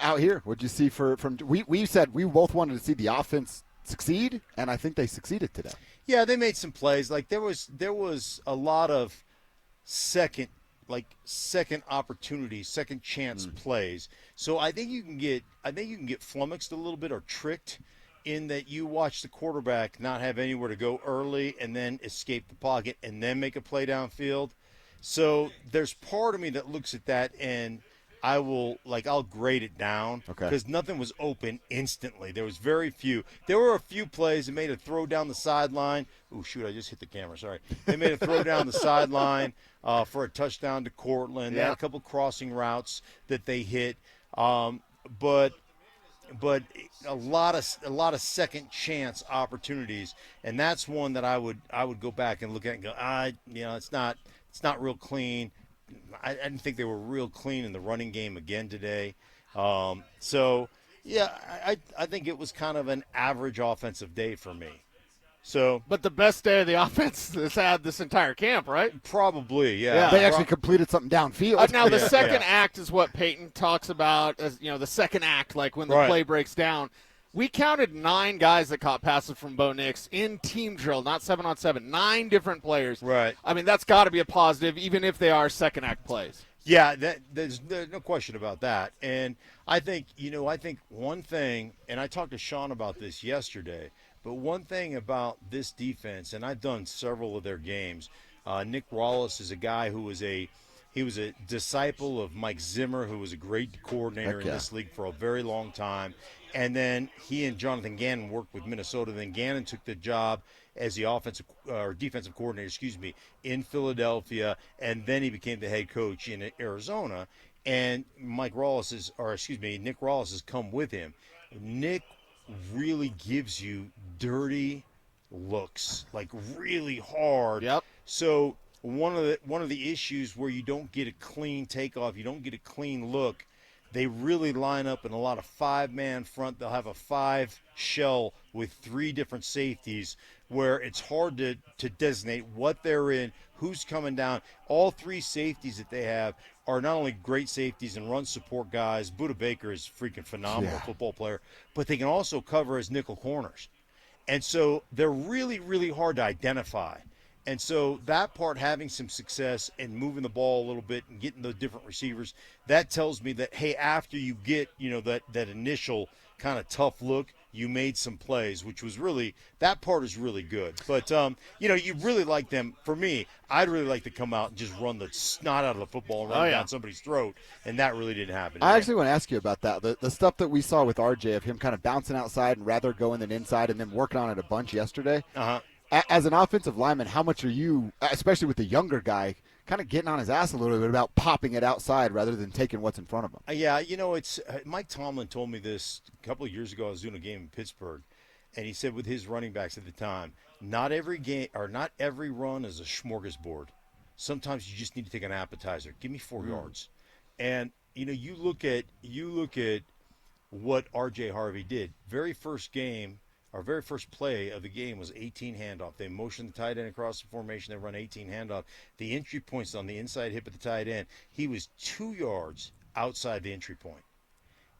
out here? What'd you see from we said we both wanted to see the offense succeed, and I think they succeeded today. Yeah, they made some plays. Like there was a lot of second opportunities, second chance plays. So I think you can get flummoxed a little bit or tricked in that you watch the quarterback not have anywhere to go early and then escape the pocket and then make a play downfield. So there's part of me that looks at that and I'll grade it down because nothing was open instantly. There was very few. There were a few plays that made a throw down the sideline. Oh, shoot, I just hit the camera. Sorry. They made a throw down the sideline for a touchdown to Cortland. They had a couple crossing routes that they hit. But a lot of second chance opportunities, and that's one that I would go back and look at and go, it's not real clean. I didn't think they were real clean in the running game again today. I think it was kind of an average offensive day for me. So, but the best day of the offense has had this entire camp, right? Probably, yeah. They actually completed something downfield. Now, the second act is what Payton talks about as, the second act, like when the play breaks down. We counted 9 guys that caught passes from Bo Nix in team drill, not 7-on-7, 9 different players. Right. I mean, that's got to be a positive, even if they are second act plays. Yeah, there's no question about that. And I think one thing, and I talked to Sean about this yesterday, but one thing about this defense, and I've done several of their games, Nick Wallace is a guy who was a disciple of Mike Zimmer, who was a great coordinator in this league for a very long time. And then he and Jonathan Gannon worked with Minnesota. Then Gannon took the job as the defensive coordinator, in Philadelphia. And then he became the head coach in Arizona. And Nick Wallace has come with him. Nick really gives you dirty looks, like really hard. Yep. So one of the issues where you don't get a clean takeoff, you don't get a clean look, they really line up in a lot of 5-man front. They'll have a 5 shell with 3 different safeties where it's hard to designate what they're in, who's coming down. All 3 safeties that they have are not only great safeties and run support guys. Budda Baker is a freaking phenomenal football player, but they can also cover as nickel corners. And so they're really, really hard to identify. And so that part, having some success and moving the ball a little bit and getting the different receivers, that tells me that, hey, after you get, that initial kind of tough look, you made some plays, which was really – that part is really good. But, you really like them. For me, I'd really like to come out and just run the snot out of the football and run down somebody's throat, and that really didn't happen. I actually want to ask you about that. The stuff that we saw with RJ of him kind of bouncing outside and rather going than inside and then working on it a bunch yesterday. Uh-huh. As an offensive lineman, how much are you, especially with the younger guy, kind of getting on his ass a little bit about popping it outside rather than taking what's in front of him? Yeah, it's Mike Tomlin told me this a couple of years ago. I was doing a game in Pittsburgh, and he said with his running backs at the time, not every run is a smorgasbord. Sometimes you just need to take an appetizer. Give me 4 yards. And you look at what RJ Harvey did. Very first game. Our very first play of the game was 18 handoff. They motioned the tight end across the formation. They run 18 handoff. The entry point's on the inside hip of the tight end. He was 2 yards outside the entry point,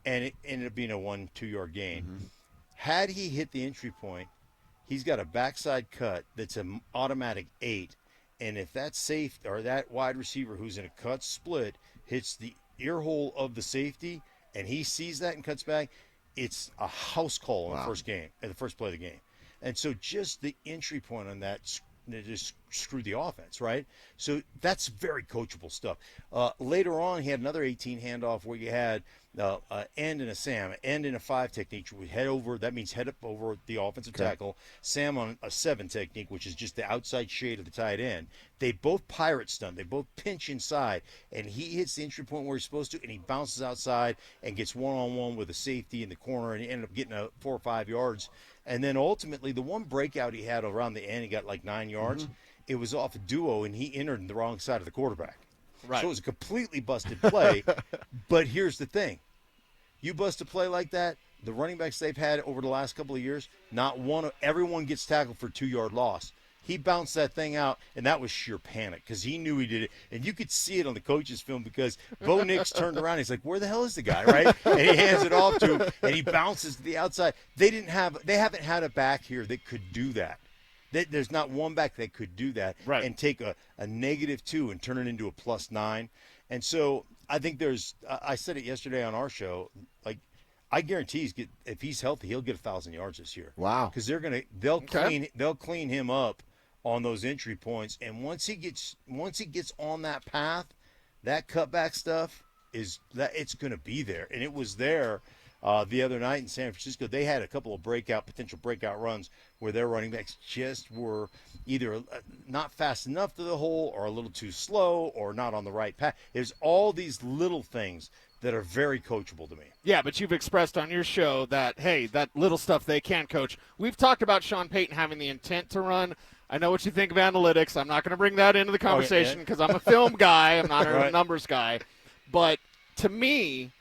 and it ended up being a 1-2 yard gain. Mm-hmm. Had he hit the entry point, he's got a backside cut that's an automatic 8, and if that safe or that wide receiver who's in a cut split hits the ear hole of the safety and he sees that and cuts back, it's a house call in the first game, at the first play of the game. And so just the entry point on that just screwed the offense, right? So that's very coachable stuff. Later on, he had another 18 handoff where you had end and a Sam, end in a 5 technique. We head over, that means head up over the offensive tackle. Sam on a 7 technique, which is just the outside shade of the tight end. They both pirate stunt. They both pinch inside, and he hits the entry point where he's supposed to, and he bounces outside and gets one-on-one with a safety in the corner, and he ended up getting 4 or 5 yards. And then ultimately, the one breakout he had around the end, he got like 9 yards. Mm-hmm. It was off a duo, and he entered in the wrong side of the quarterback. Right. So it was a completely busted play. But here's the thing. You bust a play like that, the running backs they've had over the last couple of years, everyone gets tackled for 2 yard loss. He bounced that thing out, and that was sheer panic because he knew he did it. And you could see it on the coach's film because Bo Nix turned around. He's like, where the hell is the guy, right? And he hands it off to him, and he bounces to the outside. They haven't had a back here that could do that. There's not one back that could do that and take a -2 and turn it into a +9. And so I think I said it yesterday on our show, like, I guarantee if he's healthy, he'll get 1,000 yards this year. Wow. Because they'll clean him up on those entry points, and once he gets on that path, that cutback stuff it's going to be there, and it was there the other night in San Francisco. They had a couple of potential breakout runs where their running backs just were either not fast enough to the hole, or a little too slow, or not on the right path. There's all these little things that are very coachable to me. Yeah, but you've expressed on your show that, hey, that little stuff they can coach. We've talked about Sean Payton having the intent to run. I know what you think of analytics. I'm not going to bring that into the conversation because I'm a film guy. I'm not a numbers guy. But to me,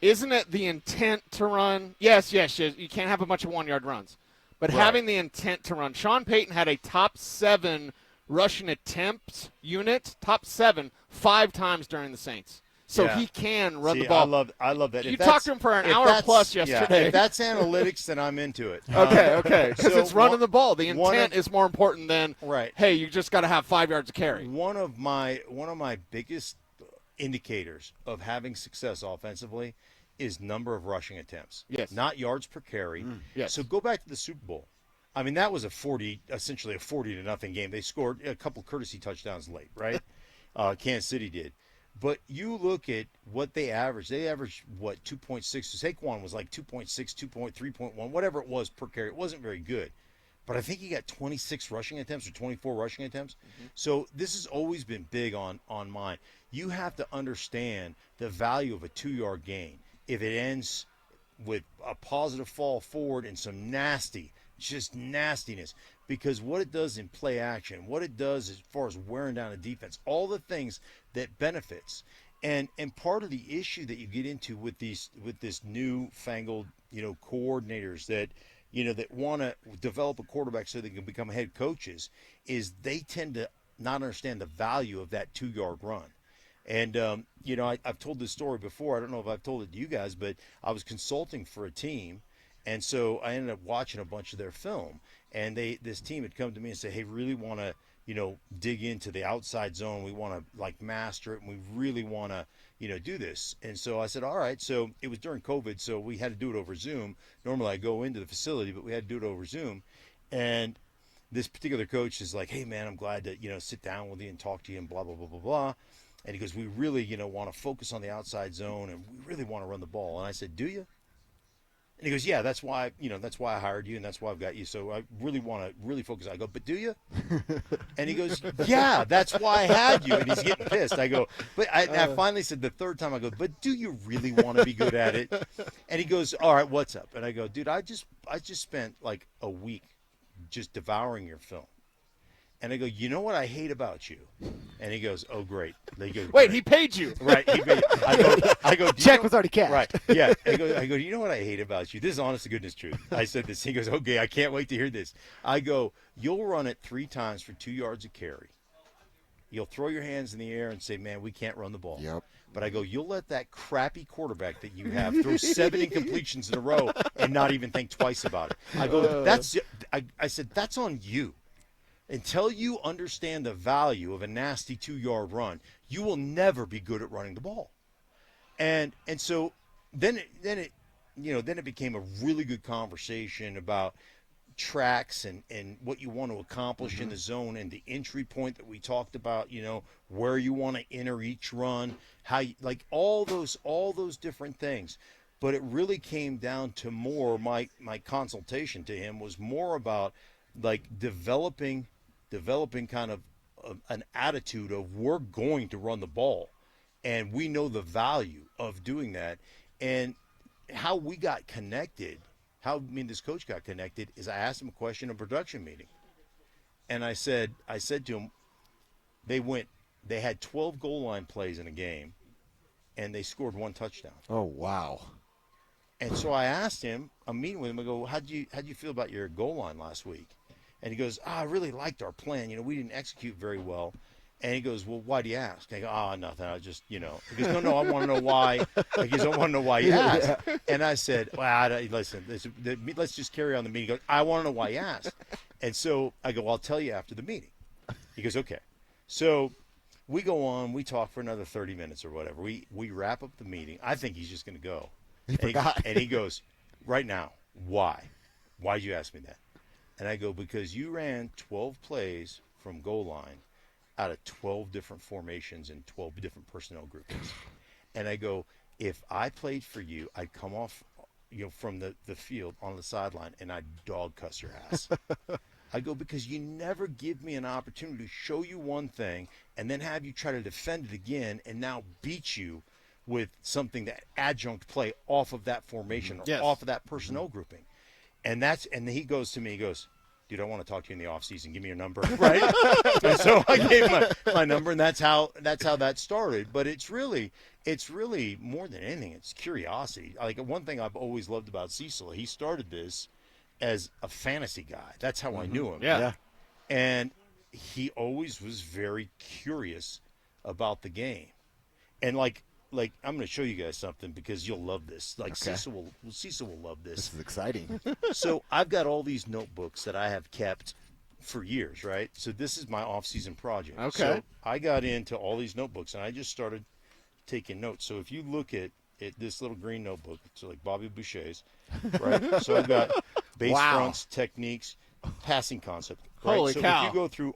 isn't it the intent to run? Yes, you can't have a bunch of 1-yard runs. But having the intent to run. Sean Payton had a top 7 rushing attempts unit, top 7, 5 times during the Saints. So he can run the ball. I love that. You talked to him for an hour plus yesterday. Yeah, if that's analytics, then I'm into it. Okay. Because it's running the ball. The intent is more important than, hey, you just got to have 5 yards to carry. One of my biggest indicators of having success offensively is number of rushing attempts. Yes. Not yards per carry. Yes. So go back to the Super Bowl. I mean, that was essentially a 40-0 game. They scored a couple courtesy touchdowns late, right? Kansas City did. But you look at what they averaged. They averaged, 2.6. Saquon was like 2.6, 2.3.1, whatever it was per carry. It wasn't very good. But I think he got 26 rushing attempts or 24 rushing attempts. Mm-hmm. So this has always been big on mine. You have to understand the value of a 2-yard gain. If it ends with a positive fall forward and some nastiness, because what it does in play action, what it does as far as wearing down a defense, all the things that benefits, and part of the issue that you get into with this newfangled coordinators that want to develop a quarterback so they can become head coaches is they tend to not understand the value of that 2-yard run. And I've told this story before. I don't know if I've told it to you guys, but I was consulting for a team. And so I ended up watching a bunch of their film, and this team had come to me and said, hey, really want to, dig into the outside zone. We want to master it, and we really want to, do this. And so I said, all right. So it was during COVID, so we had to do it over Zoom. Normally I go into the facility, but we had to do it over Zoom. And this particular coach is like, hey man, I'm glad to, sit down with you and talk to you and blah, blah, blah, blah, blah. And he goes, we really, want to focus on the outside zone, and we really want to run the ball. And I said, do you? And he goes, yeah, that's why I hired you, and that's why I've got you. So I really want to really focus. I go, but do you? And he goes, yeah, that's why I had you. And he's getting pissed. I go, but I finally said the third time, I go, but do you really want to be good at it? And he goes, all right, what's up? And I go, dude, I just spent like a week just devouring your film. And I go, you know what I hate about you? And he goes, oh, great. They go, wait, he paid you. Right. He paid. I go, check was already cashed. Right. Yeah. I go, you know what I hate about you? This is honest to goodness truth. I said this. He goes, okay, I can't wait to hear this. I go, you'll run it 3 times for 2 yards of carry. You'll throw your hands in the air and say, man, we can't run the ball. Yep. But I go, you'll let that crappy quarterback that you have throw 7 incompletions in a row and not even think twice about it. I go, I said, that's on you. Until you understand the value of a nasty 2-yard run, you will never be good at running the ball. And so then it became a really good conversation about tracks and what you want to accomplish in the zone and the entry point that we talked about, where you want to enter each run, how you, like all those different things. But it really came down to more, my consultation to him was more about like developing kind of an attitude of we're going to run the ball, and we know the value of doing that. And how we got connected, how me and this coach got connected, is I asked him a question in a production meeting, and I said to him, they had 12 goal line plays in a game, and they scored 1 touchdown. Oh wow! And so I asked him, I'm meeting with him. I go, how'd you feel about your goal line last week? And he goes, I really liked our plan. We didn't execute very well. And he goes, well, why do you ask? I go, nothing. I just, He goes, no, I want to know why. He goes, I want to know why you asked. And I said, well, listen, let's just carry on the meeting. He goes, I want to know why you asked. And so I go, well, I'll tell you after the meeting. He goes, okay. So we go on. We talk for another 30 minutes or whatever. We wrap up the meeting. I think he's just going to go. And he goes, right now, why? Why'd you ask me that? And I go, because you ran 12 plays from goal line out of 12 different formations and 12 different personnel groupings. And I go, if I played for you, I'd come off, from the field on the sideline and I'd dog cuss your ass. I go, because you never give me an opportunity to show you one thing and then have you try to defend it again and now beat you with something that adjunct play off of that formation or off of that personnel grouping. And he goes to me, he goes, dude, I want to talk to you in the off season. Give me your number, right? And so I gave my number, and that's how that started. But it's really more than anything, it's curiosity. Like, one thing I've always loved about Cecil, he started this as a fantasy guy. That's how I knew him. Yeah. And he always was very curious about the game. And like I'm going to show you guys something because you'll love this. Like, okay. Cecil will love this. This is exciting. So I've got all these notebooks that I have kept for years, right? So this is my off-season project. Okay. So I got into all these notebooks, and I just started taking notes. So if you look at this little green notebook, it's like Bobby Boucher's, right? So I've got base fronts, techniques, passing concept. Right? Holy so cow. if you go through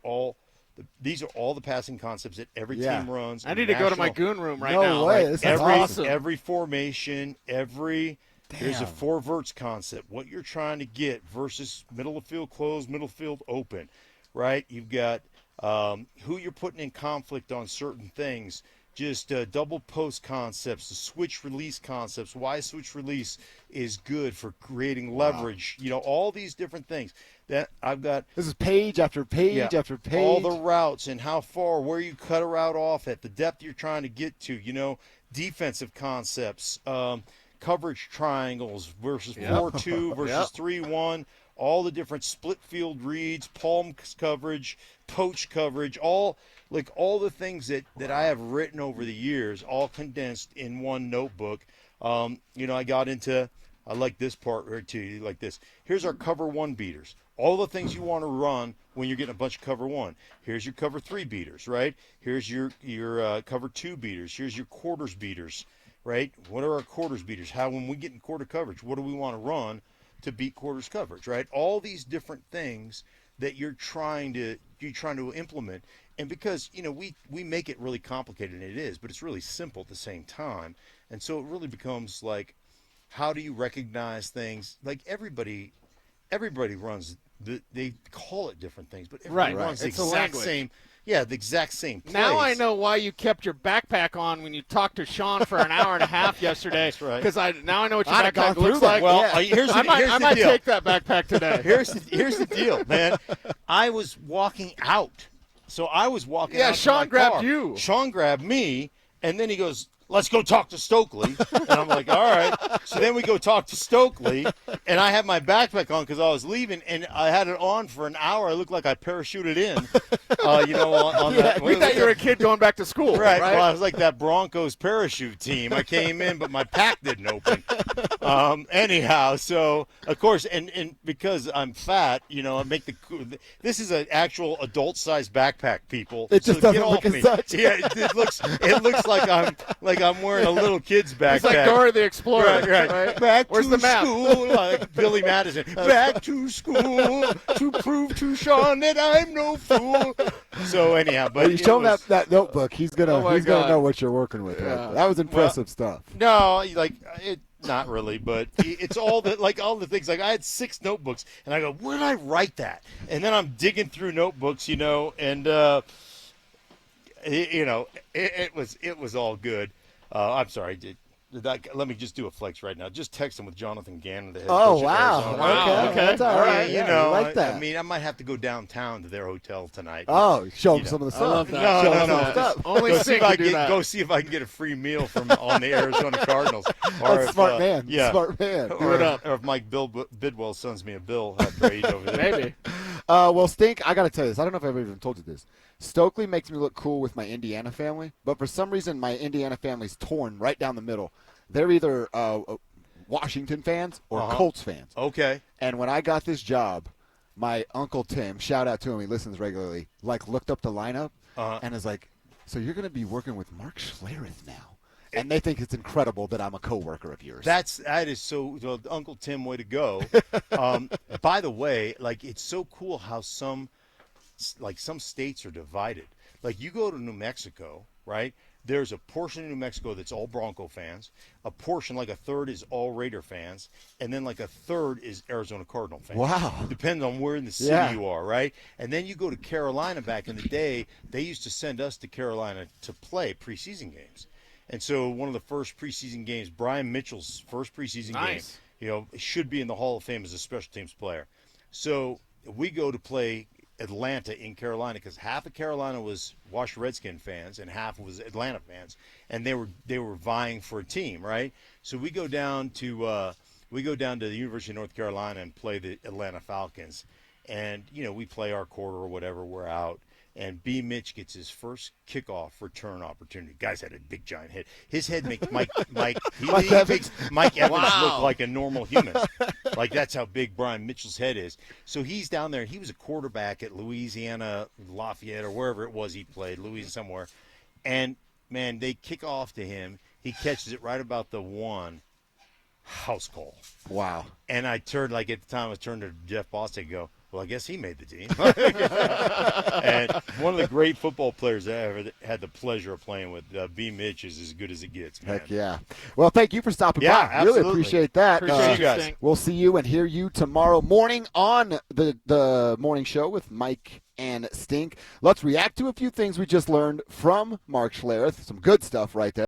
these are all the passing concepts that every team runs. I need to go to my goon room right now. No way. Like, this is awesome. Every formation, there's a four verts concept. What you're trying to get versus middle of field closed, middle field open, right? You've got who you're putting in conflict on certain things. Just double post concepts, the switch release concepts, why switch release is good for creating leverage. All these different things that I've got. This is page after page after page. All the routes and how far, where you cut a route off at, the depth you're trying to get to, defensive concepts, coverage triangles versus 4-2 versus 3-1, all the different split field reads, palm coverage, poach coverage, all the things that I have written over the years, all condensed in one notebook. I like this part right too, like this. Here's our cover one beaters. All the things you want to run when you're getting a bunch of cover one. Here's your cover three beaters, right? Here's your cover two beaters. Here's your quarters beaters, right? What are our quarters beaters? How, when we get in quarter coverage, what do we want to run to beat quarters coverage, right? All these different things that you're trying to implement. And because, we make it really complicated, and it is, but it's really simple at the same time. And so it really becomes like, how do you recognize things? Like, everybody runs, they call it different things, but everybody runs the exact same. Yeah, the exact same place. Now I know why you kept your backpack on when you talked to Sean for an hour and a half yesterday. That's right. Because now I know what your backpack looks like. Well, here's the I might deal. take that backpack today. Here's the deal, man. I was walking out. So I was walking out. Yeah, Sean grabbed you. Sean grabbed me, and then he goes, let's go talk to Stokely. And I'm like, all right. So then we go talk to Stokely, and I have my backpack on because I was leaving, and I had it on for an hour. I looked like I parachuted in, on that. We thought you were a kid going back to school. Right. Well, I was like that Broncos parachute team. I came in, but my pack didn't open. Anyhow, so, of course, and because I'm fat, I make this is an actual adult-sized backpack, people. It just doesn't look as such. Yeah, it looks like I'm wearing a little kid's backpack. It's like Dora the Explorer. Right. Back Where's to the map? school, like Billy Madison. Back to school to prove to Sean that I'm no fool. So anyhow, but you show him that notebook, he's gonna know what you're working with. Yeah. Right? That was impressive stuff. No, not really, but it's all the things. Like, I had 6 notebooks, and I go, where did I write that? And then I'm digging through notebooks, and it was all good. I'm sorry. Let me just do a flex right now. Just text him with Jonathan Gannon, the head coach at Arizona. Wow. Okay. That's all right. I like that. I mean, I might have to go downtown to their hotel tonight. Oh, show them some of the stuff. I love that. No. Only Go see if I can get a free meal on the Arizona Cardinals. That's smart man. Yeah. Smart man. Do it up. Or if Mike Bidwell sends me a bill after 8 over there. Maybe. Well, Stink, I got to tell you this. I don't know if I've ever even told you this. Stokely makes me look cool with my Indiana family, but for some reason my Indiana family's torn right down the middle. They're either Washington fans or Colts fans. Okay. And when I got this job, my Uncle Tim, shout out to him, he listens regularly, looked up the lineup and is like, so you're going to be working with Mark Schlereth now. And they think it's incredible that I'm a coworker of yours. That is so Uncle Tim, way to go. By the way, it's so cool how some states are divided. Like you go to New Mexico, right? There's a portion of New Mexico that's all Bronco fans. A portion, a third, is all Raider fans, and then a third is Arizona Cardinal fans. Wow. Depends on where in the city you are, right? And then you go to Carolina. Back in the day, they used to send us to Carolina to play preseason games. And so one of the first preseason games, Brian Mitchell's first preseason game, should be in the Hall of Fame as a special teams player. So we go to play Atlanta in Carolina because half of Carolina was Washington Redskin fans and half was Atlanta fans, and they were vying for a team, right? So we go down to the University of North Carolina and play the Atlanta Falcons, and we play our quarter or whatever, we're out. And B. Mitch gets his first kickoff return opportunity. Guy's had a big giant head. His head makes Mike Evans look like a normal human. That's how big Brian Mitchell's head is. So he's down there. He was a quarterback at Louisiana Lafayette or wherever it was he played, Louisiana somewhere. And man, they kick off to him. He catches it right about the 1. House call. Wow. And I turned at the time I turned to Jeff Bostic and go, well, I guess he made the team. And one of the great football players I ever had the pleasure of playing with, B. Mitch, is as good as it gets, man. Heck yeah. Well, thank you for stopping by. Absolutely. Really appreciate that. Appreciate you guys. We'll see you and hear you tomorrow morning on the morning show with Mike and Stink. Let's react to a few things we just learned from Mark Schlereth. Some good stuff right there.